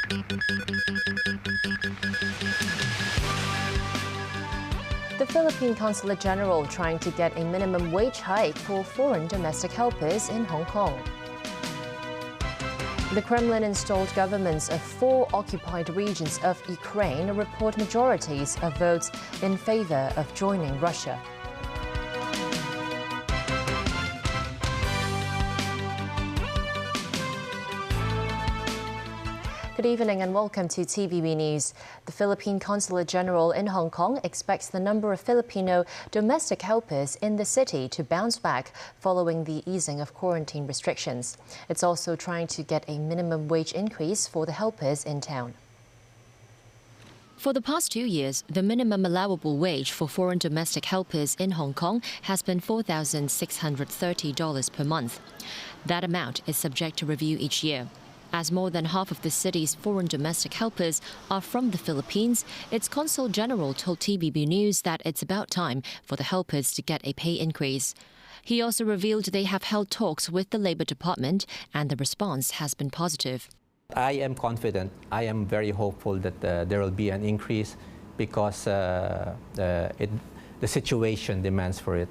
The Philippine Consulate General trying to get a minimum wage hike for foreign domestic helpers in Hong Kong. The Kremlin installed governments of 4 occupied regions of Ukraine report majorities of votes in favor of joining Russia. Good evening and welcome to TVB News. The Philippine Consulate General in Hong Kong expects the number of Filipino domestic helpers in the city to bounce back following the easing of quarantine restrictions. It's also trying to get a minimum wage increase for the helpers in town. For the past 2 years, the minimum allowable wage for foreign domestic helpers in Hong Kong has been $4,630 per month. That amount is subject to review each year. As more than half of the city's foreign domestic helpers are from the Philippines, its Consul General told TVB News that it's about time for the helpers to get a pay increase. He also revealed they have held talks with the Labour Department and the response has been positive. I am confident, I am very hopeful that there will be an increase because the situation demands for it.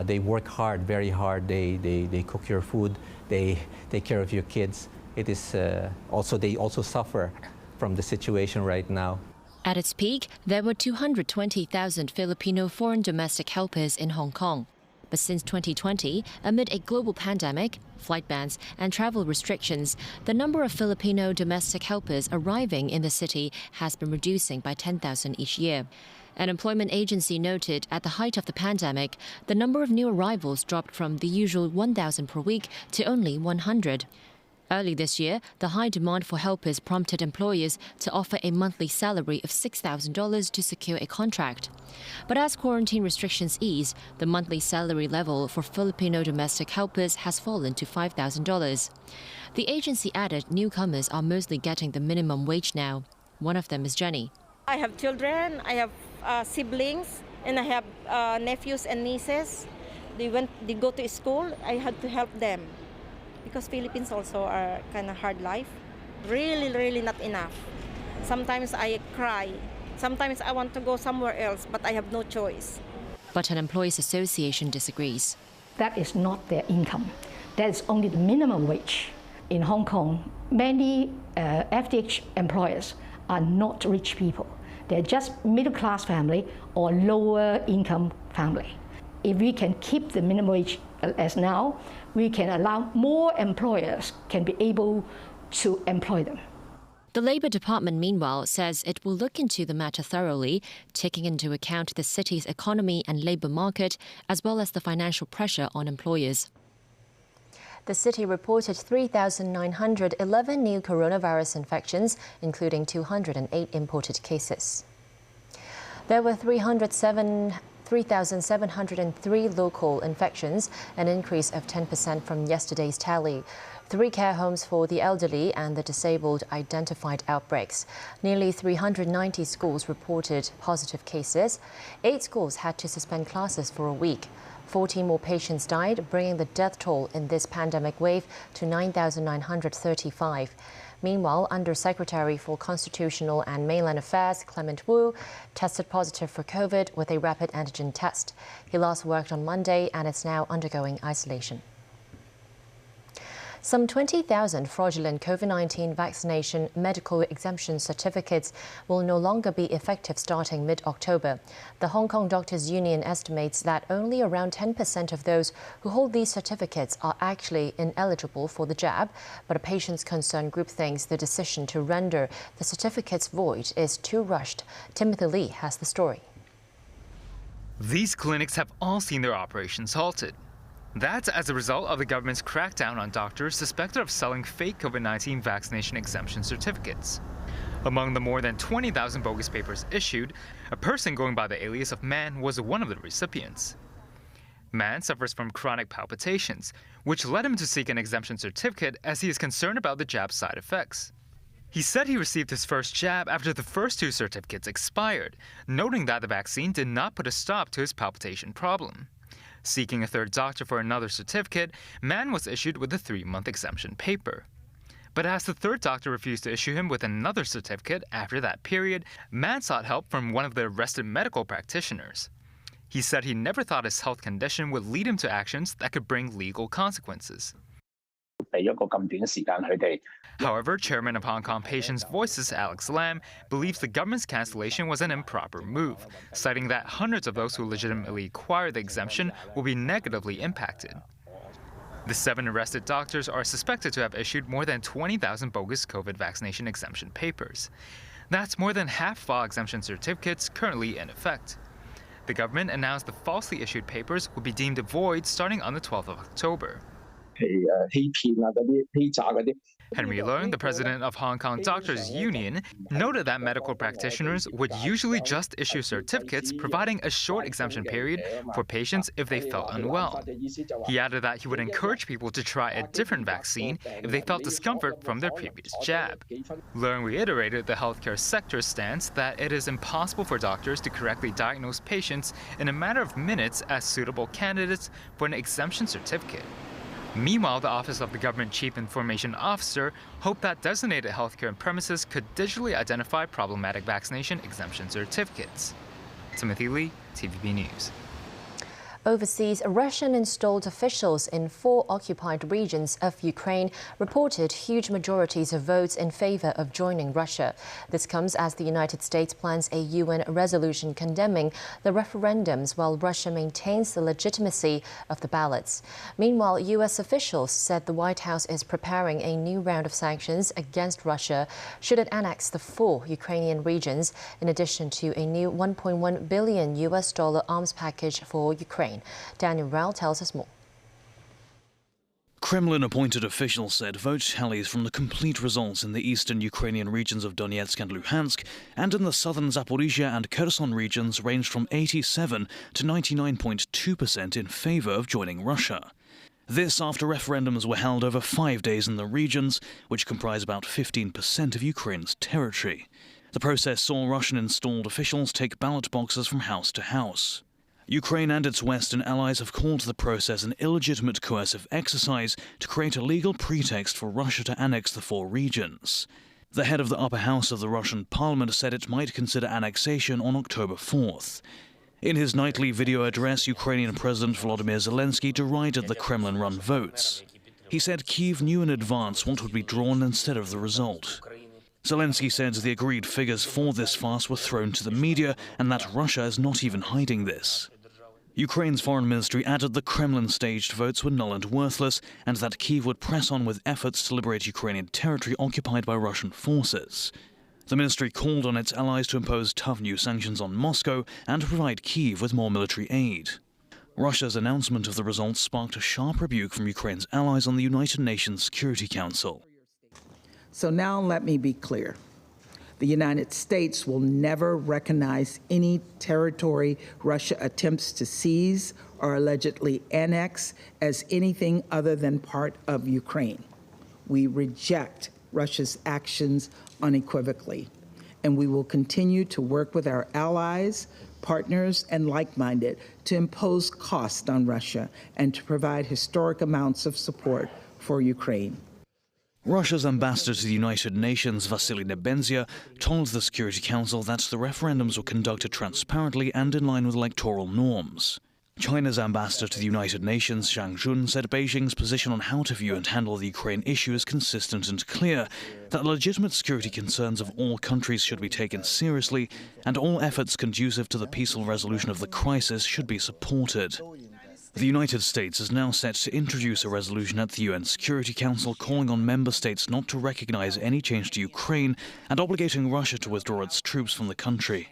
They work hard, very hard, they cook your food, they take care of your kids. It is they also suffer from the situation right now. At its peak, there were 220,000 Filipino foreign domestic helpers in Hong Kong. But since 2020, amid a global pandemic, flight bans and travel restrictions, the number of Filipino domestic helpers arriving in the city has been reducing by 10,000 each year. An employment agency noted at the height of the pandemic, the number of new arrivals dropped from the usual 1,000 per week to only 100. Early this year, the high demand for helpers prompted employers to offer a monthly salary of $6,000 to secure a contract. But as quarantine restrictions ease, the monthly salary level for Filipino domestic helpers has fallen to $5,000. The agency added newcomers are mostly getting the minimum wage now. One of them is Jenny. I have children, I have siblings, and I have nephews and nieces. They go to school, I had to help them. Because Philippines also are kind of hard life. Really not enough. Sometimes I cry. Sometimes I want to go somewhere else, but I have no choice. But an employees association disagrees. That is not their income. That is only the minimum wage. In Hong Kong, many FDH employers are not rich people. They're just middle-class family or lower-income family. If we can keep the minimum wage as now, we can allow more employers can be able to employ them. The Labour Department, meanwhile, says it will look into the matter thoroughly, taking into account the city's economy and labour market, as well as the financial pressure on employers. The city reported 3,911 new coronavirus infections, including 208 imported cases. There were 3,703 local infections, an increase of 10% from yesterday's tally. 3 care homes for the elderly and the disabled identified outbreaks. Nearly 390 schools reported positive cases. 8 schools had to suspend classes for a week. 14 more patients died, bringing the death toll in this pandemic wave to 9,935. Meanwhile, Undersecretary for Constitutional and Mainland Affairs Clement Wu tested positive for COVID with a rapid antigen test. He last worked on Monday and is now undergoing isolation. Some 20,000 fraudulent COVID-19 vaccination medical exemption certificates will no longer be effective starting mid-October. The Hong Kong Doctors Union estimates that only around 10% of those who hold these certificates are actually ineligible for the jab, but a patients' concern group thinks the decision to render the certificates void is too rushed. Timothy Lee has the story. These clinics have all seen their operations halted. That's as a result of the government's crackdown on doctors suspected of selling fake COVID-19 vaccination exemption certificates. Among the more than 20,000 bogus papers issued, a person going by the alias of Man was one of the recipients. Man suffers from chronic palpitations, which led him to seek an exemption certificate as he is concerned about the jab's side effects. He said he received his first jab after the first 2 certificates expired, noting that the vaccine did not put a stop to his palpitation problem. Seeking a third doctor for another certificate, Man was issued with a 3-month exemption paper. But as the third doctor refused to issue him with another certificate after that period, Mann sought help from one of the arrested medical practitioners. He said he never thought his health condition would lead him to actions that could bring legal consequences. However, chairman of Hong Kong Patients' Voices, Alex Lam, believes the government's cancellation was an improper move, citing that hundreds of those who legitimately acquired the exemption will be negatively impacted. The 7 arrested doctors are suspected to have issued more than 20,000 bogus COVID vaccination exemption papers. That's more than half of all exemption certificates currently in effect. The government announced the falsely issued papers would be deemed void starting on the 12th of October. Henry Leung, the president of Hong Kong Doctors Union, noted that medical practitioners would usually just issue certificates providing a short exemption period for patients if they felt unwell. He added that he would encourage people to try a different vaccine if they felt discomfort from their previous jab. Leung reiterated the healthcare sector's stance that it is impossible for doctors to correctly diagnose patients in a matter of minutes as suitable candidates for an exemption certificate. Meanwhile, the Office of the Government Chief Information Officer hoped that designated healthcare premises could digitally identify problematic vaccination exemption certificates. Timothy Lee, TVB News. Overseas, Russian-installed officials in 4 occupied regions of Ukraine reported huge majorities of votes in favor of joining Russia. This comes as the United States plans a UN resolution condemning the referendums while Russia maintains the legitimacy of the ballots. Meanwhile, U.S. officials said the White House is preparing a new round of sanctions against Russia should it annex the 4 Ukrainian regions, in addition to a new $1.1 billion arms package for Ukraine. Daniel Rao tells us more. Kremlin-appointed officials said vote tallies from the complete results in the eastern Ukrainian regions of Donetsk and Luhansk and in the southern Zaporizhia and Kherson regions ranged from 87 to 99.2% in favor of joining Russia. This after referendums were held over 5 days in the regions, which comprise about 15% of Ukraine's territory. The process saw Russian-installed officials take ballot boxes from house to house. Ukraine and its Western allies have called the process an illegitimate coercive exercise to create a legal pretext for Russia to annex the 4 regions. The head of the upper house of the Russian parliament said it might consider annexation on October 4th. In his nightly video address, Ukrainian President Volodymyr Zelensky derided the Kremlin-run votes. He said Kyiv knew in advance what would be drawn instead of the result. Zelensky said the agreed figures for this farce were thrown to the media and that Russia is not even hiding this. Ukraine's foreign ministry added the Kremlin-staged votes were null and worthless and that Kyiv would press on with efforts to liberate Ukrainian territory occupied by Russian forces. The ministry called on its allies to impose tough new sanctions on Moscow and to provide Kyiv with more military aid. Russia's announcement of the results sparked a sharp rebuke from Ukraine's allies on the United Nations Security Council. So now let me be clear. The United States will never recognize any territory Russia attempts to seize or allegedly annex as anything other than part of Ukraine. We reject Russia's actions unequivocally, and we will continue to work with our allies, partners, and like-minded to impose cost on Russia and to provide historic amounts of support for Ukraine. Russia's ambassador to the United Nations, Vasily Nebenzia, told the Security Council that the referendums were conducted transparently and in line with electoral norms. China's ambassador to the United Nations, Zhang Jun, said Beijing's position on how to view and handle the Ukraine issue is consistent and clear, that legitimate security concerns of all countries should be taken seriously, and all efforts conducive to the peaceful resolution of the crisis should be supported. The United States is now set to introduce a resolution at the UN Security Council calling on member states not to recognize any change to Ukraine and obligating Russia to withdraw its troops from the country.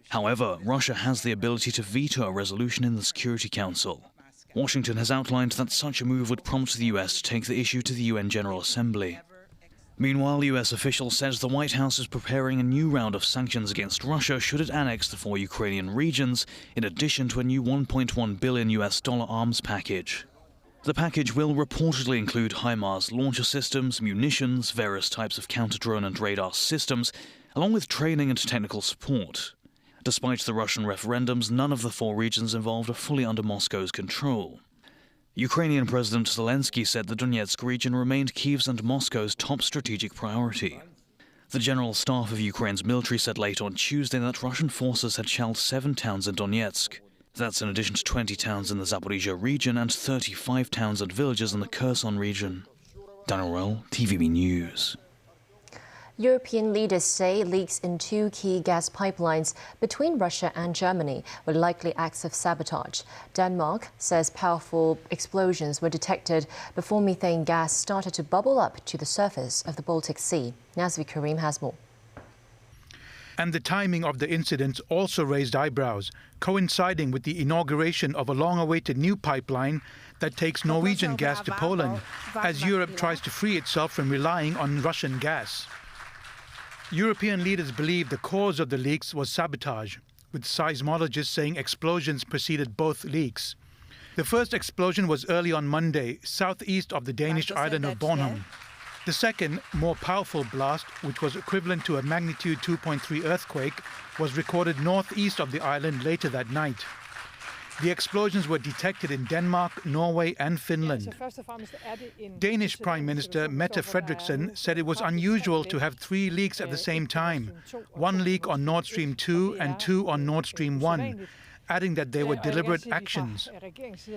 However, Russia has the ability to veto a resolution in the Security Council. Washington has outlined that such a move would prompt the US to take the issue to the UN General Assembly. Meanwhile, US officials said the White House is preparing a new round of sanctions against Russia should it annex the 4 Ukrainian regions, in addition to a new $1.1 billion arms package. The package will reportedly include HIMARS launcher systems, munitions, various types of counter-drone and radar systems, along with training and technical support. Despite the Russian referendums, none of the 4 regions involved are fully under Moscow's control. Ukrainian President Zelensky said the Donetsk region remained Kyiv's and Moscow's top strategic priority. The General Staff of Ukraine's military said late on Tuesday that Russian forces had shelled 7 towns in Donetsk. That's in addition to 20 towns in the Zaporizhia region and 35 towns and villages in the Kherson region. Daniel Rell, TVB News. European leaders say leaks in 2 key gas pipelines between Russia and Germany were likely acts of sabotage. Denmark says powerful explosions were detected before methane gas started to bubble up to the surface of the Baltic Sea. Nazvi Karim has more. And the timing of the incidents also raised eyebrows, coinciding with the inauguration of a long-awaited new pipeline that takes Norwegian gas to Poland, as Europe tries to free itself from relying on Russian gas. European leaders believe the cause of the leaks was sabotage, with seismologists saying explosions preceded both leaks. The first explosion was early on Monday, southeast of the Danish island of Bornholm. The second, more powerful blast, which was equivalent to a magnitude 2.3 earthquake, was recorded northeast of the island later that night. The explosions were detected in Denmark, Norway and Finland. Danish Prime Minister Mette Frederiksen said it was unusual to have 3 leaks at the same time, 1 leak on Nord Stream 2 and 2 on Nord Stream 1, adding that they were deliberate actions.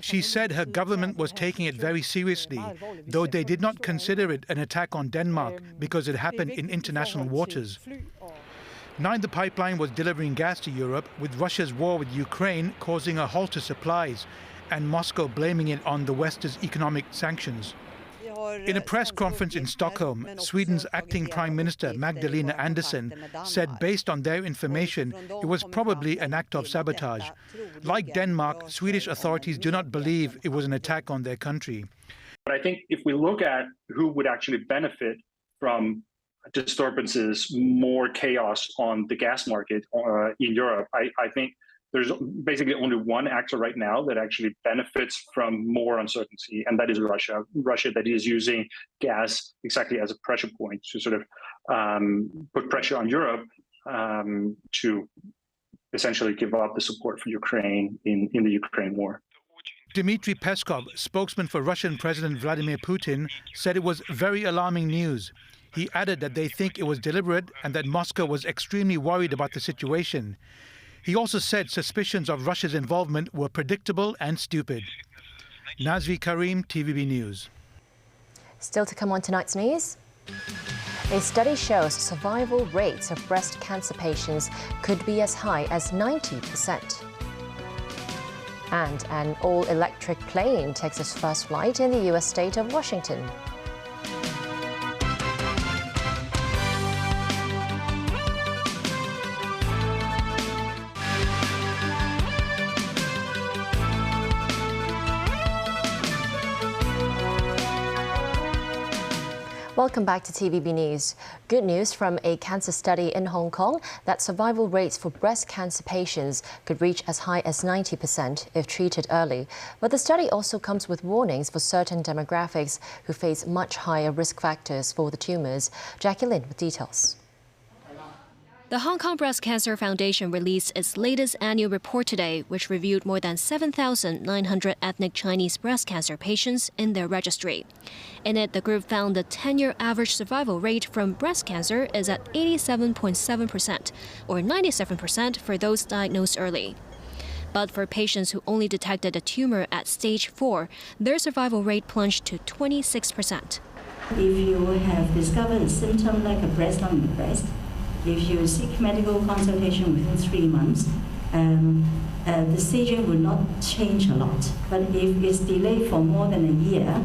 She said her government was taking it very seriously, though they did not consider it an attack on Denmark because it happened in international waters. Neither pipeline was delivering gas to Europe, with Russia's war with Ukraine causing a halt to supplies, and Moscow blaming it on the West's economic sanctions. In a press conference in Stockholm, Sweden's acting Prime Minister Magdalena Andersson said based on their information, it was probably an act of sabotage. Like Denmark, Swedish authorities do not believe it was an attack on their country. But I think if we look at who would actually benefit from disturbances, more chaos on the gas market in Europe, I think there's basically only one actor right now that actually benefits from more uncertainty, and that is Russia. Russia that is using gas exactly as a pressure point to sort of put pressure on Europe to essentially give up the support for Ukraine in the Ukraine war. Dmitry Peskov, spokesman for Russian President Vladimir Putin, said it was very alarming news. He added that they think it was deliberate and that Moscow was extremely worried about the situation. He also said suspicions of Russia's involvement were predictable and stupid. Nazvi Karim, TVB News. Still to come on tonight's news. A study shows survival rates of breast cancer patients could be as high as 90%. And an all-electric plane takes its first flight in the U.S. state of Washington. Welcome back to TVB News. Good news from a cancer study in Hong Kong that survival rates for breast cancer patients could reach as high as 90% if treated early. But the study also comes with warnings for certain demographics who face much higher risk factors for the tumours. Jackie Lin with details. The Hong Kong Breast Cancer Foundation released its latest annual report today, which reviewed more than 7,900 ethnic Chinese breast cancer patients in their registry. In it, the group found the 10-year average survival rate from breast cancer is at 87.7%, or 97% for those diagnosed early. But for patients who only detected a tumor at stage 4, their survival rate plunged to 26%. If you have discovered a symptom like a breast lump in the breast, if you seek medical consultation within 3 months, the staging will not change a lot. But if it's delayed for more than a year,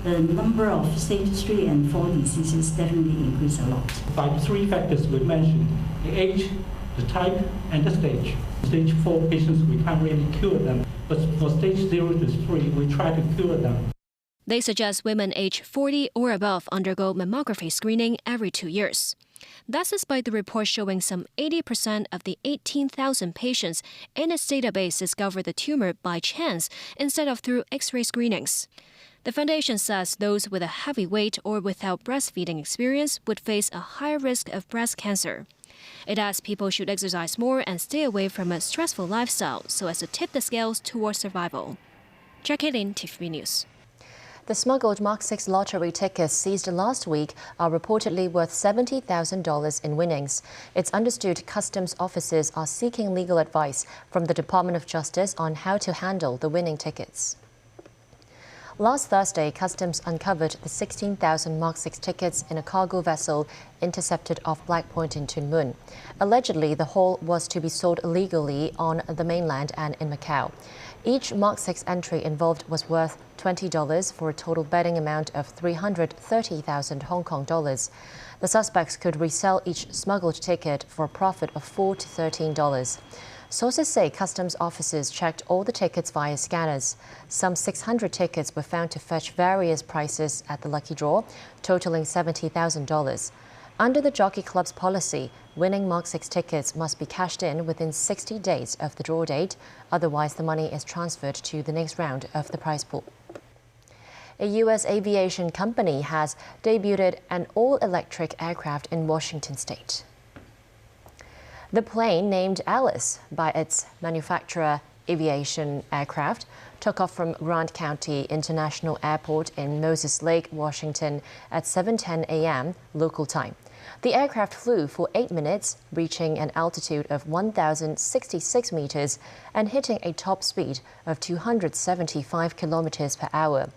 the number of stage 3 and 4 diseases definitely increase a lot. By the 3 factors we mentioned, the age, the type, and the stage. Stage 4 patients, we can't really cure them. But for stage 0 to 3, we try to cure them. They suggest women aged 40 or above undergo mammography screening every 2 years. That's despite the report showing some 80% of the 18,000 patients in its database discovered the tumor by chance instead of through X-ray screenings. The foundation says those with a heavy weight or without breastfeeding experience would face a higher risk of breast cancer. It adds people should exercise more and stay away from a stressful lifestyle so as to tip the scales towards survival. Jackie Lin, TVB News. The smuggled Mark 6 lottery tickets seized last week are reportedly worth $70,000 in winnings. It's understood customs officers are seeking legal advice from the Department of Justice on how to handle the winning tickets. Last Thursday, customs uncovered the 16,000 Mark 6 tickets in a cargo vessel intercepted off Black Point in Tuen Mun. Allegedly, the haul was to be sold illegally on the mainland and in Macau. Each Mark 6 entry involved was worth $20 for a total betting amount of 330,000 Hong Kong dollars. The suspects could resell each smuggled ticket for a profit of $4 to $13. Sources say customs officers checked all the tickets via scanners. Some 600 tickets were found to fetch various prices at the lucky draw, totaling $70,000. Under the Jockey Club's policy, winning Mark 6 tickets must be cashed in within 60 days of the draw date. Otherwise, the money is transferred to the next round of the prize pool. A U.S. aviation company has debuted an all-electric aircraft in Washington state. The plane, named Alice by its manufacturer Aviation Aircraft, took off from Grant County International Airport in Moses Lake, Washington at 7:10 a.m. local time. The aircraft flew for 8 minutes, reaching an altitude of 1,066 meters and hitting a top speed of 275 kilometers per hour.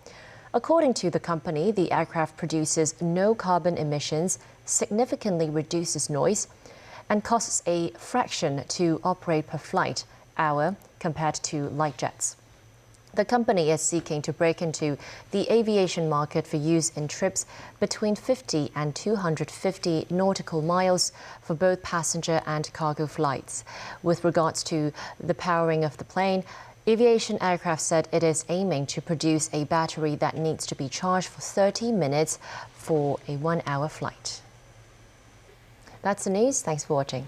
According to the company, the aircraft produces no carbon emissions, significantly reduces noise, and costs a fraction to operate per flight hour compared to light jets. The company is seeking to break into the aviation market for use in trips between 50 and 250 nautical miles for both passenger and cargo flights. With regards to the powering of the plane, Aviation Aircraft said it is aiming to produce a battery that needs to be charged for 30 minutes for a 1-hour flight. That's the news. Thanks for watching.